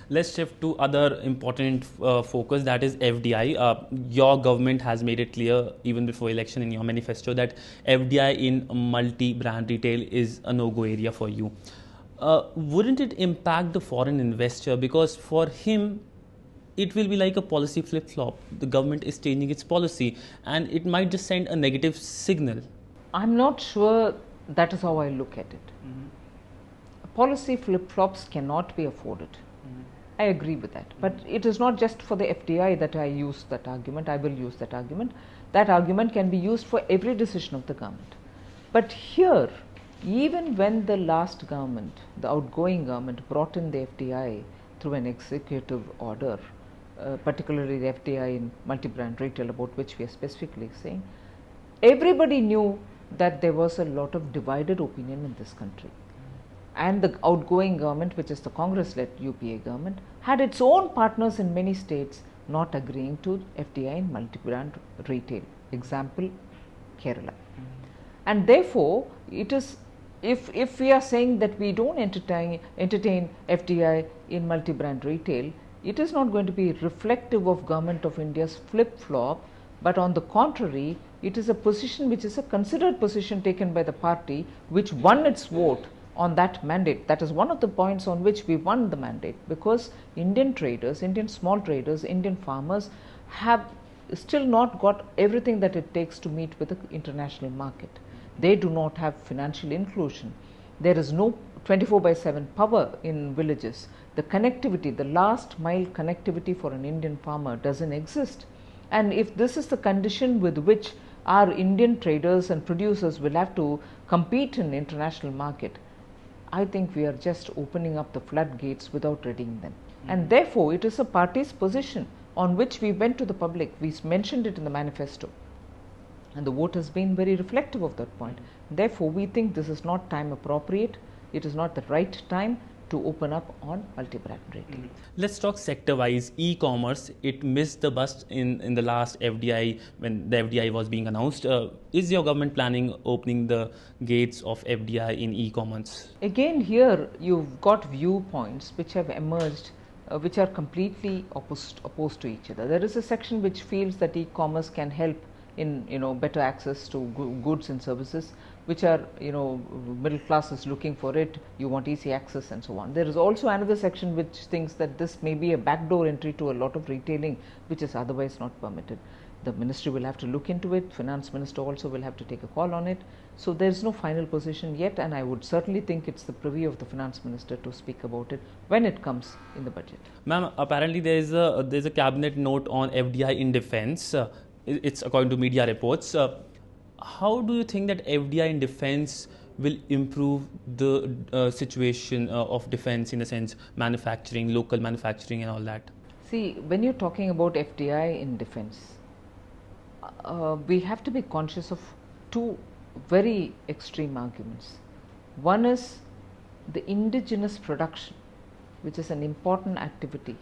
Let's shift to other important focus, that is FDI. Your government has made it clear even before election in your manifesto that FDI in multi-brand retail is a no-go area for you. Wouldn't it impact the foreign investor? Because for him, it will be like a policy flip-flop. The government is changing its policy and it might just send a negative signal. I'm not sure that is how I look at it. Policy flip-flops cannot be afforded. I agree with that. But it is not just for the FDI that I use that argument. I will use that argument. That argument can be used for every decision of the government. But here, even when the last government, the outgoing government, brought in the FDI through an executive order, particularly the FDI in multi-brand retail, about which we are specifically saying, everybody knew that there was a lot of divided opinion in this country. And the outgoing government, which is the Congress-led UPA government, had its own partners in many states not agreeing to FDI in multi-brand retail. Example, Kerala. And therefore, it is, if we are saying that we don't entertain FDI in multi-brand retail, it is not going to be reflective of Government of India's flip-flop, but on the contrary, it is a position which is a considered position taken by the party which won its vote on that mandate. That is one of the points on which we won the mandate, because Indian traders, Indian small traders, Indian farmers have still not got everything that it takes to meet with the international market. They do not have financial inclusion. There is no 24/7 power in villages. The connectivity, the last mile connectivity for an Indian farmer doesn't exist. And if this is the condition with which our Indian traders and producers will have to compete in the international market, I think we are just opening up the floodgates without readying them. And therefore, it is a party's position on which we went to the public. We mentioned it in the manifesto. And the vote has been very reflective of that point. Therefore, we think this is not time appropriate. It is not the right time to open up on multi-brand retail. Let's talk sector-wise. E-commerce, it missed the bus in the last FDI, when the FDI was being announced. Is your government planning opening the gates of FDI in e-commerce? Again, here you've got viewpoints which have emerged which are completely opposed to each other. There is a section which feels that e-commerce can help in better access to goods and services, which are middle class is looking for it, you want easy access and so on. There is also another section which thinks that this may be a backdoor entry to a lot of retailing which is otherwise not permitted. The ministry will have to look into it, finance minister also will have to take a call on it. So there is no final position yet, and I would certainly think it's the privy of the finance minister to speak about it when it comes in the budget. Ma'am, apparently there is a cabinet note on FDI in defense. It's according to media reports. How do you think that FDI in defense will improve the situation of defense, in a sense, manufacturing, local manufacturing and all that? See, when you're talking about FDI in defense, we have to be conscious of two very extreme arguments. One is the indigenous production, which is an important activity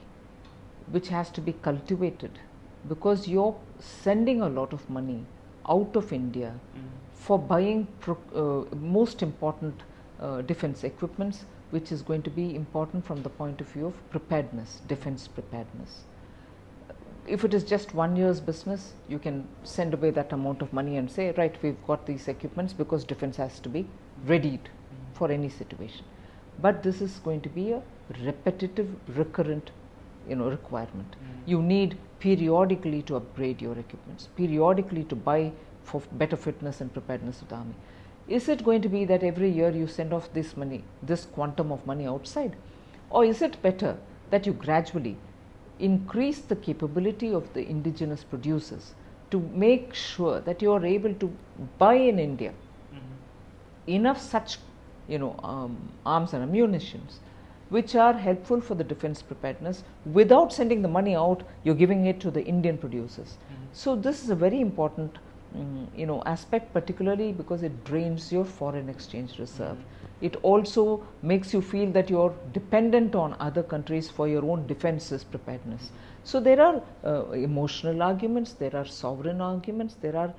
which has to be cultivated, because you're sending a lot of money out of India for buying most important defense equipments, which is going to be important from the point of view of preparedness, defense preparedness. If it is just 1 year's business, you can send away that amount of money and say, right, we've got these equipments because defense has to be readied for any situation. But this is going to be a repetitive, recurrent requirement. You need periodically to upgrade your equipments, periodically to buy for better fitness and preparedness of the army. Is it going to be that every year you send off this money, this quantum of money outside? Or is it better that you gradually increase the capability of the indigenous producers to make sure that you are able to buy in India enough such arms and ammunitions which are helpful for the defense preparedness? Without sending the money out, you're giving it to the Indian producers. So this is a very important aspect, particularly because it drains your foreign exchange reserve. It also makes you feel that you're dependent on other countries for your own defenses preparedness. So there are emotional arguments, there are sovereign arguments, there are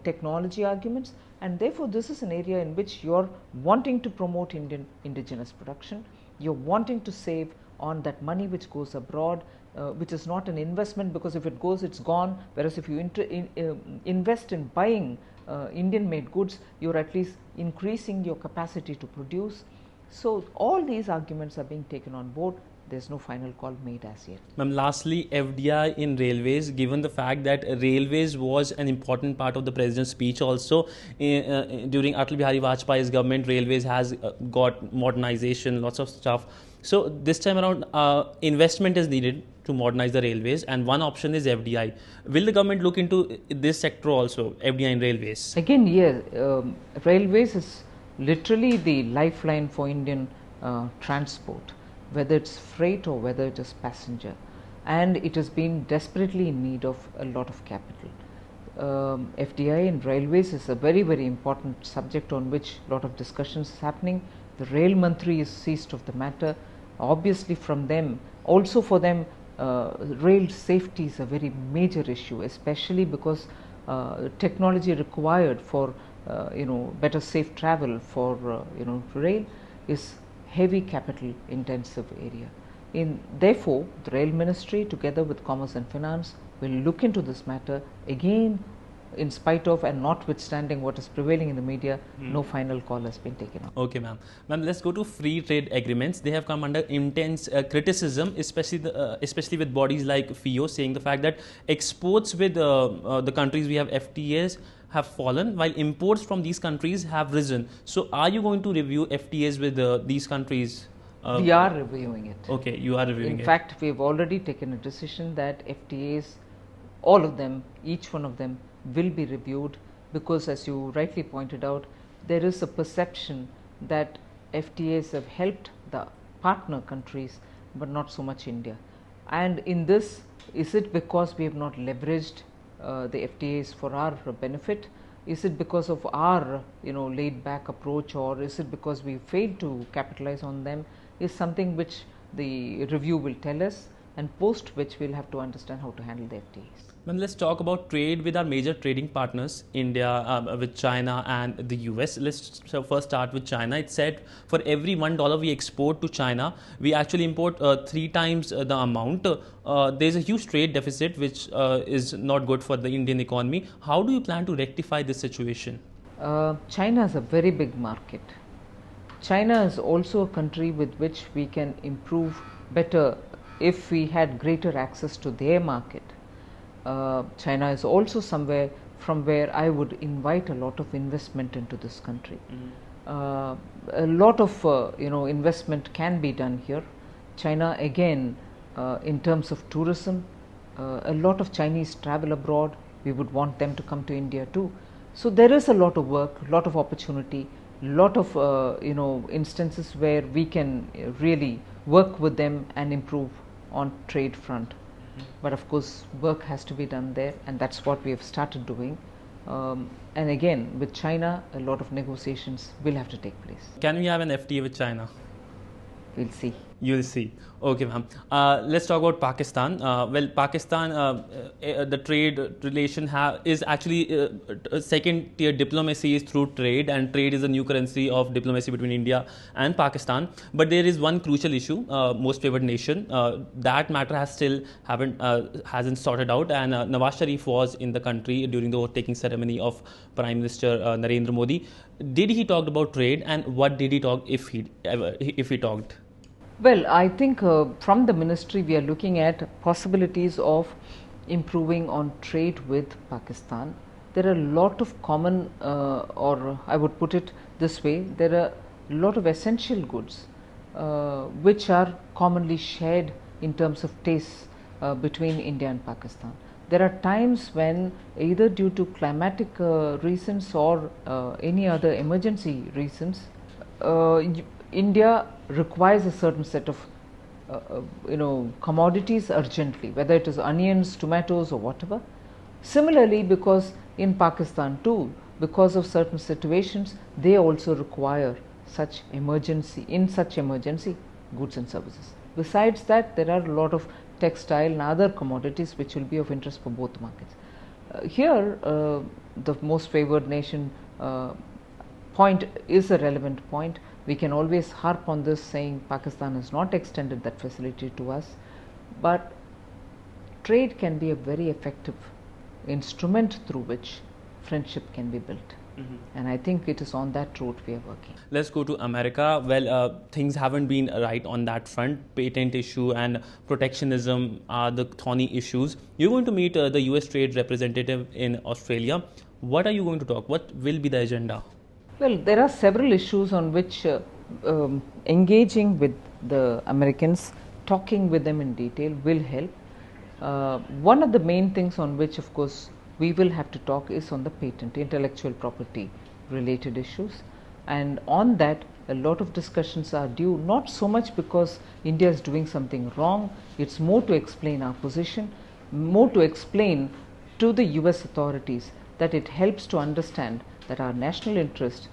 technology arguments, and therefore this is an area in which you're wanting to promote Indian indigenous production, you're wanting to save on that money which goes abroad, which is not an investment, because if it goes, it's gone, whereas if you invest in buying Indian made goods, you're at least increasing your capacity to produce. So all these arguments are being taken on board. There's no final call made as yet. Ma'am, lastly, FDI in railways, given the fact that railways was an important part of the president's speech also, during Atal Bihari Vajpayee's government, railways has got modernization, lots of stuff. So this time around, investment is needed to modernize the railways, and one option is FDI. Will the government look into this sector also, FDI in railways? Again, railways is literally the lifeline for Indian transport, whether it's freight or whether it is passenger, and it has been desperately in need of a lot of capital. FDI in railways is a very, very important subject on which a lot of discussions is happening. The Rail Mantri is seized of the matter. Obviously from them, also for them, rail safety is a very major issue, especially because technology required for better safe travel for rail is heavy capital intensive area. Therefore, the Rail Ministry together with Commerce and Finance will look into this matter again. In spite of and notwithstanding what is prevailing in the media, no final call has been taken on. Okay, ma'am. Ma'am, let's go to free trade agreements. They have come under intense criticism, especially with bodies like FIO, saying the fact that exports with the countries we have FTAs have fallen, while imports from these countries have risen. So, are you going to review FTAs with these countries? We are reviewing it. Okay, you are reviewing it. In fact, we have already taken a decision that FTAs, all of them, each one of them, will be reviewed, because as you rightly pointed out, there is a perception that FTAs have helped the partner countries but not so much India. And in this, is it because we have not leveraged the FTAs for our benefit? Is it because of our laid back approach, or is it because we failed to capitalize on them? Is something which the review will tell us, and post which we'll have to understand how to handle the FTAs. Ma'am, let's talk about trade with our major trading partners, India, with China and the US. Let's first start with China. It said for every $1 we export to China, we actually import 3 times the amount. There's a huge trade deficit which is not good for the Indian economy. How do you plan to rectify this situation? China is a very big market. China is also a country with which we can improve better if we had greater access to their market. China is also somewhere from where I would invite a lot of investment into this country. A lot of investment can be done here. China, again, in terms of tourism, a lot of Chinese travel abroad. We would want them to come to India too. So there is a lot of work, a lot of opportunity, lot of instances where we can really work with them and improve on trade front. But of course, work has to be done there, and that's what we have started doing. And again, with China, a lot of negotiations will have to take place. Can we have an FTA with China? We'll see. You'll see. Okay, ma'am. Let's talk about Pakistan. Well, Pakistan, the trade relation is actually second tier diplomacy is through trade, and trade is a new currency of diplomacy between India and Pakistan. But there is one crucial issue, most favored nation. That matter hasn't sorted out, and Nawaz Sharif was in the country during the oath-taking ceremony of Prime Minister Narendra Modi. Did he talk about trade, and what did he talk if he talked? Well, I think from the ministry we are looking at possibilities of improving on trade with Pakistan. There are a lot of common, or I would put it this way, there are a lot of essential goods which are commonly shared in terms of tastes between India and Pakistan. There are times when either due to climatic reasons or any other emergency reasons, India requires a certain set of commodities urgently, whether it is onions, tomatoes or whatever. Similarly, because in Pakistan too, because of certain situations, they also require such emergency goods and services. Besides that, there are a lot of textile and other commodities which will be of interest for both markets. Here, the most favored nation point is a relevant point. We can always harp on this, saying Pakistan has not extended that facility to us, but trade can be a very effective instrument through which friendship can be built. And I think it is on that route we are working. Let's go to America. Well, things haven't been right on that front. Patent issue and protectionism are the thorny issues. You're going to meet the US trade representative in Australia. What are you going to talk? What will be the agenda? Well, there are several issues on which engaging with the Americans, talking with them in detail will help. One of the main things on which, of course, we will have to talk is on the patent, intellectual property related issues, and on that a lot of discussions are due, not so much because India is doing something wrong, it's more to explain our position, more to explain to the US authorities that it helps to understand that our national interest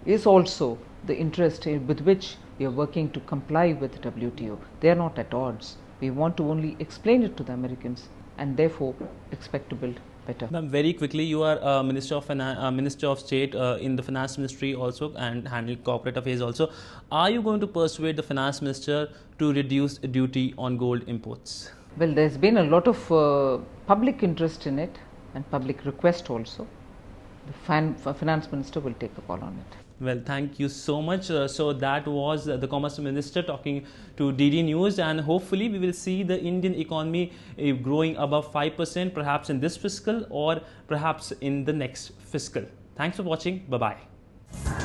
is also the interest with which we are working to comply with WTO. They are not at odds. We want to only explain it to the Americans and therefore expect to build better. Ma'am, very quickly, you are Minister of State in the Finance Ministry also and handle corporate affairs also. Are you going to persuade the Finance Minister to reduce duty on gold imports? Well, there's been a lot of public interest in it and public request also. The Finance Minister will take a call on it. Well, thank you so much. So that was the Commerce Minister talking to DD News, and hopefully we will see the Indian economy growing above 5% perhaps in this fiscal or perhaps in the next fiscal. Thanks for watching. Bye-bye.